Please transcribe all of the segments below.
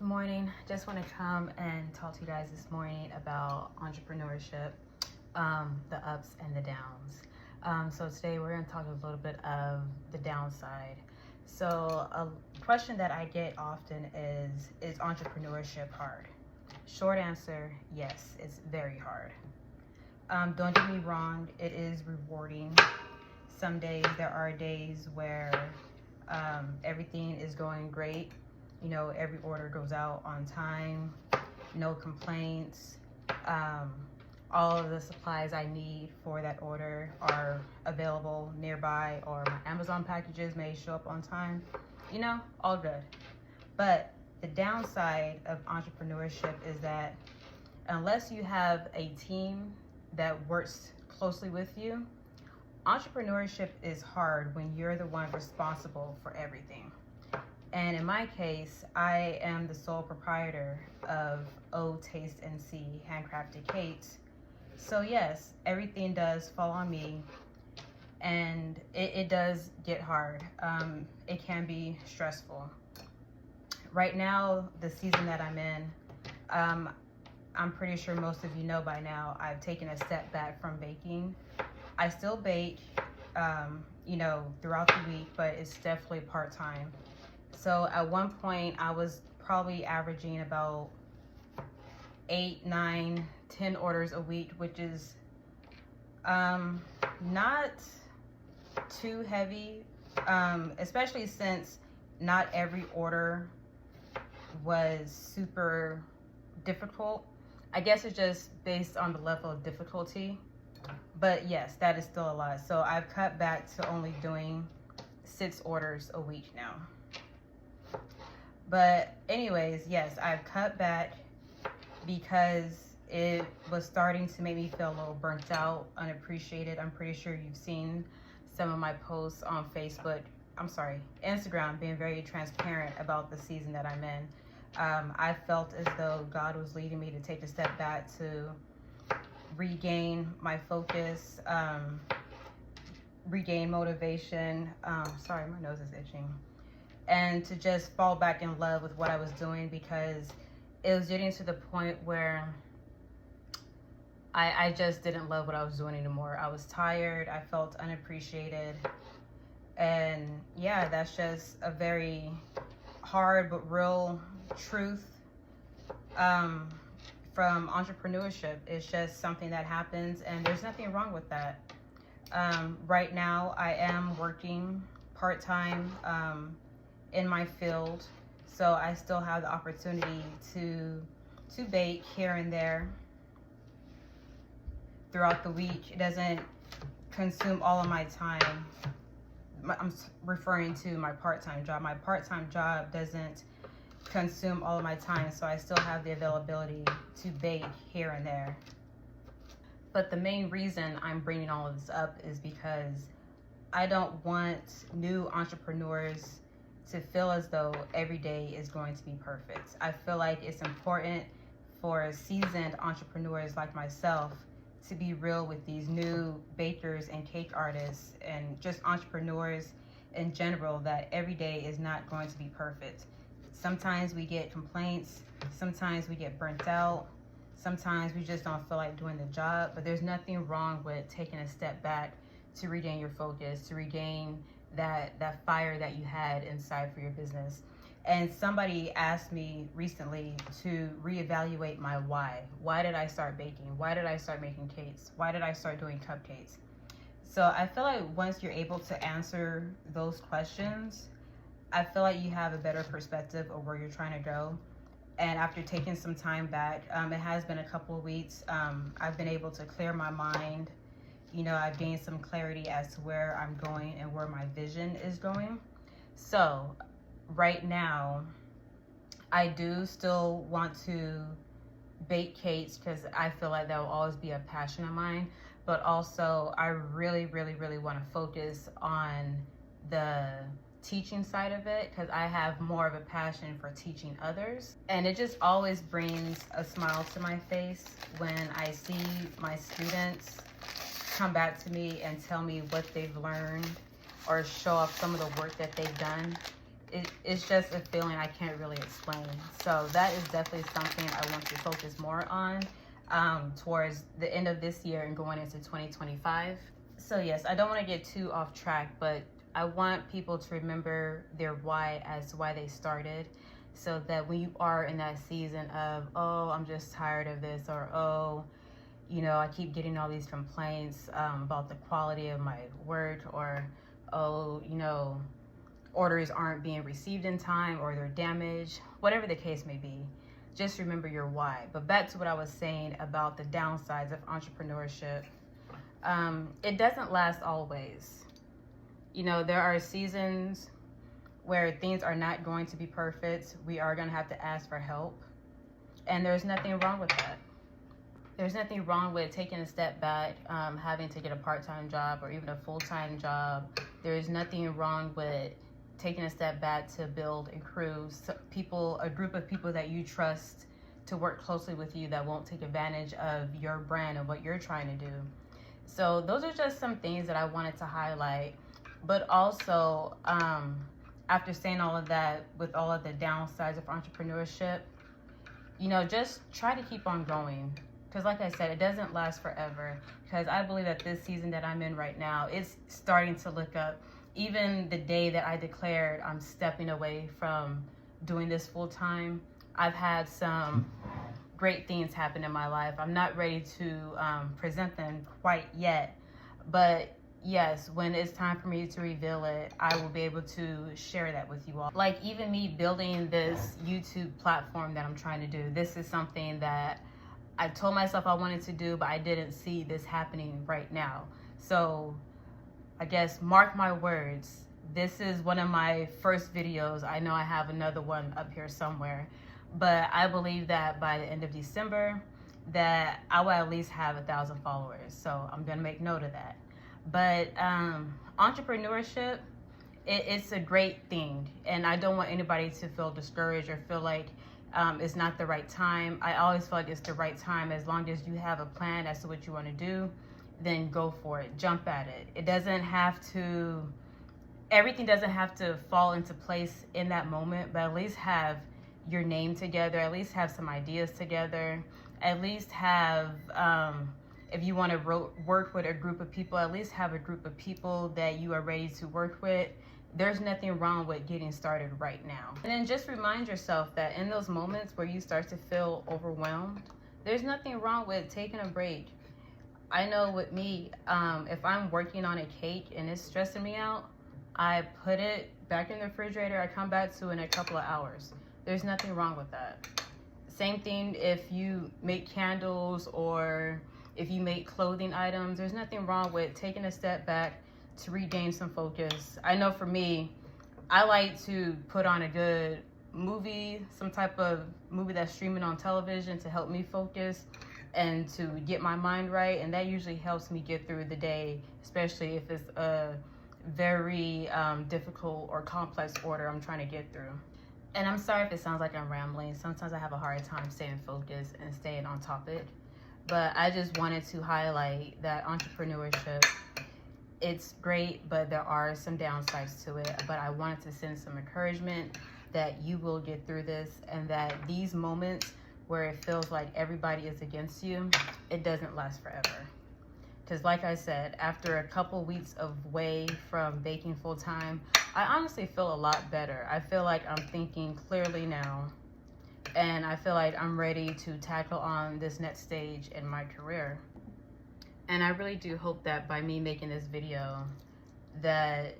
Good morning. Just want to come and talk to you guys this morning about entrepreneurship, the ups and the downs. So today we're going to talk a little bit of the downside. So a question that I get often is entrepreneurship hard? Short answer, yes, it's very hard. Don't get me wrong, it is rewarding. Some days, there are days where everything is going great. You know, every order goes out on time, no complaints. All of the supplies I need for that order are available nearby, or my Amazon packages may show up on time. You know, all good. But the downside of entrepreneurship is that unless you have a team that works closely with you, entrepreneurship is hard when you're the one responsible for everything. And in my case, I am the sole proprietor of O Taste and See Handcrafted Cakes. So yes, everything does fall on me, and it does get hard. It can be stressful. Right now, the season that I'm in, I'm pretty sure most of you know by now, I've taken a step back from baking. I still bake, throughout the week, but it's definitely part-time. So at one point, I was probably averaging about 8, 9, 10 orders a week, which is not too heavy, especially since not every order was super difficult. I guess it's just based on the level of difficulty. But yes, that is still a lot. So I've cut back to only doing 6 orders a week now. But anyways, yes, I've cut back because it was starting to make me feel a little burnt out, unappreciated. I'm pretty sure you've seen some of my posts on Instagram, being very transparent about the season that I'm in. I felt as though God was leading me to take a step back to regain my focus, regain motivation. Sorry, my nose is itching. And to just fall back in love with what I was doing, because it was getting to the point where I just didn't love what I was doing anymore. I was tired. I felt unappreciated. And yeah, that's just a very hard but real truth from entrepreneurship. It's just something that happens, and there's nothing wrong with that. Right now, I am working part-time in my field, so I still have the opportunity to bake here and there throughout the week. It doesn't consume all of my time. I'm referring to my part-time job. My part-time job doesn't consume all of my time, so I still have the availability to bake here and there. But the main reason I'm bringing all of this up is because I don't want new entrepreneurs to feel as though every day is going to be perfect. I feel like it's important for seasoned entrepreneurs like myself to be real with these new bakers and cake artists and just entrepreneurs in general, that every day is not going to be perfect. Sometimes we get complaints, sometimes we get burnt out, sometimes we just don't feel like doing the job, but there's nothing wrong with taking a step back to regain your focus, to regain that fire that you had inside for your business. And somebody asked me recently to reevaluate my why. Why did I start baking? Why did I start making cakes? Why did I start doing cupcakes? So I feel like once you're able to answer those questions, I feel like you have a better perspective of where you're trying to go. And after taking some time back, it has been a couple of weeks, I've been able to clear my mind. You know, I've gained some clarity as to where I'm going and where my vision is going. So right now, I do still want to bake cakes because I feel like that will always be a passion of mine. But also, I really, really, really want to focus on the teaching side of it, because I have more of a passion for teaching others. And it just always brings a smile to my face when I see my students come back to me and tell me what they've learned, or show off some of the work that they've done. it's just a feeling I can't really explain. So that is definitely something I want to focus more on towards the end of this year and going into 2025. So yes, I don't want to get too off track, but I want people to remember their why as to why they started, so that when you are in that season of, oh, I'm just tired of this, or oh, you know, I keep getting all these complaints about the quality of my work, or oh, you know, orders aren't being received in time, or they're damaged, whatever the case may be, just remember your why. But back to what I was saying about the downsides of entrepreneurship. It doesn't last always. You know, there are seasons where things are not going to be perfect. We are going to have to ask for help. And there's nothing wrong with that. There's nothing wrong with taking a step back, having to get a part-time job or even a full-time job. There's nothing wrong with taking a step back to build a crew, a group of people that you trust to work closely with you, that won't take advantage of your brand and what you're trying to do. So those are just some things that I wanted to highlight. But also, after saying all of that, with all of the downsides of entrepreneurship, you know, just try to keep on going. Because like I said, it doesn't last forever. Because I believe that this season that I'm in right now, it's starting to look up. Even the day that I declared I'm stepping away from doing this full time, I've had some great things happen in my life. I'm not ready to present them quite yet, but yes, when it's time for me to reveal it, I will be able to share that with you all. Like even me building this YouTube platform that I'm trying to do, this is something that I told myself I wanted to do, but I didn't see this happening right now. So I guess mark my words, this is one of my first videos. I know I have another one up here somewhere, but I believe that by the end of December that I will at least have 1,000 followers. So I'm gonna make note of that. But entrepreneurship, it's a great thing, and I don't want anybody to feel discouraged or feel like it's not the right time. I always feel like it's the right time. As long as you have a plan as to what you want to do, then go for it, jump at it. It doesn't have to, everything doesn't have to fall into place in that moment, but at least have your name together, at least have some ideas together, at least have, if you want to work with a group of people, at least have a group of people that you are ready to work with. There's nothing wrong with getting started right now. And then just remind yourself that in those moments where you start to feel overwhelmed, there's nothing wrong with taking a break. I know with me, if I'm working on a cake and it's stressing me out, I put it back in the refrigerator. I come back to it in a couple of hours. There's nothing wrong with that. Same thing if you make candles or if you make clothing items. There's nothing wrong with taking a step back to regain some focus. I know for me, I like to put on a good movie, some type of movie that's streaming on television to help me focus and to get my mind right, and that usually helps me get through the day, especially if it's a very difficult or complex order I'm trying to get through. And I'm sorry if it sounds like I'm rambling. Sometimes I have a hard time staying focused and staying on topic, but I just wanted to highlight that entrepreneurship, it's great, but there are some downsides to it. But I wanted to send some encouragement that you will get through this, and that these moments where it feels like everybody is against you, it doesn't last forever. Because like I said, after a couple weeks away from baking full time, I honestly feel a lot better. I feel like I'm thinking clearly now, and I feel like I'm ready to tackle on this next stage in my career. And I really do hope that by me making this video, that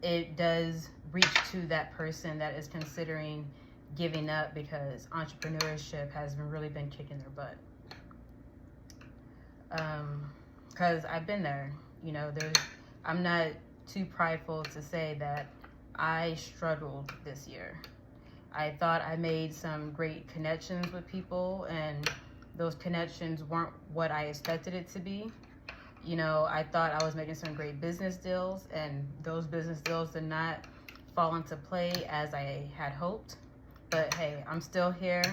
it does reach to that person that is considering giving up, because entrepreneurship has really been kicking their butt. Because I've been there, you know, I'm not too prideful to say that I struggled this year. I thought I made some great connections with people, and those connections weren't what I expected it to be. You know, I thought I was making some great business deals, and those business deals did not fall into play as I had hoped. But hey, I'm still here,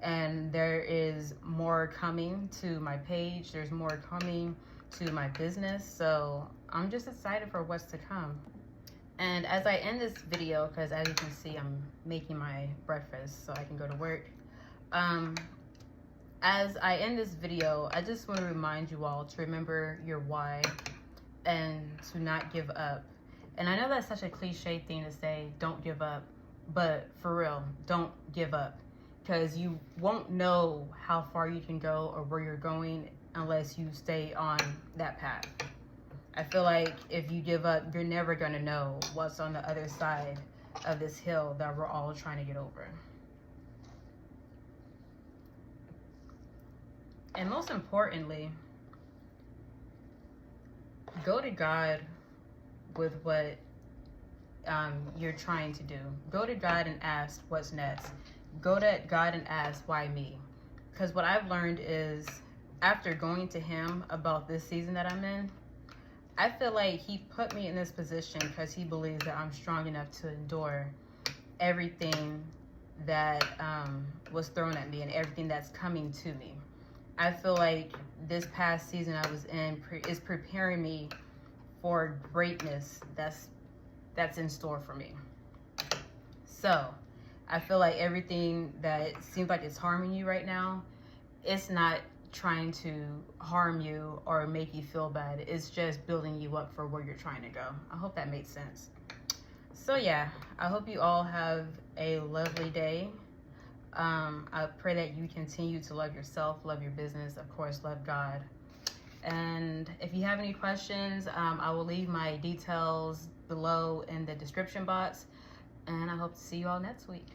and there is more coming to my page. There's more coming to my business. So I'm just excited for what's to come. And as I end this video, because as you can see, I'm making my breakfast so I can go to work. As I end this video, I just want to remind you all to remember your why and to not give up. And I know that's such a cliche thing to say, don't give up, but for real, don't give up, because you won't know how far you can go or where you're going unless you stay on that path. I feel like if you give up, you're never going to know what's on the other side of this hill that we're all trying to get over. And most importantly, go to God with what you're trying to do. Go to God and ask what's next. Go to God and ask, why me? Because what I've learned is, after going to Him about this season that I'm in, I feel like He put me in this position because He believes that I'm strong enough to endure everything that was thrown at me and everything that's coming to me. I feel like this past season I was in is preparing me for greatness that's in store for me. So I feel like everything that seems like it's harming you right now, it's not trying to harm you or make you feel bad. It's just building you up for where you're trying to go. I hope that makes sense. So yeah, I hope you all have a lovely day. I pray that you continue to love yourself, love your business, of course, love God. And if you have any questions, I will leave my details below in the description box. And I hope to see you all next week.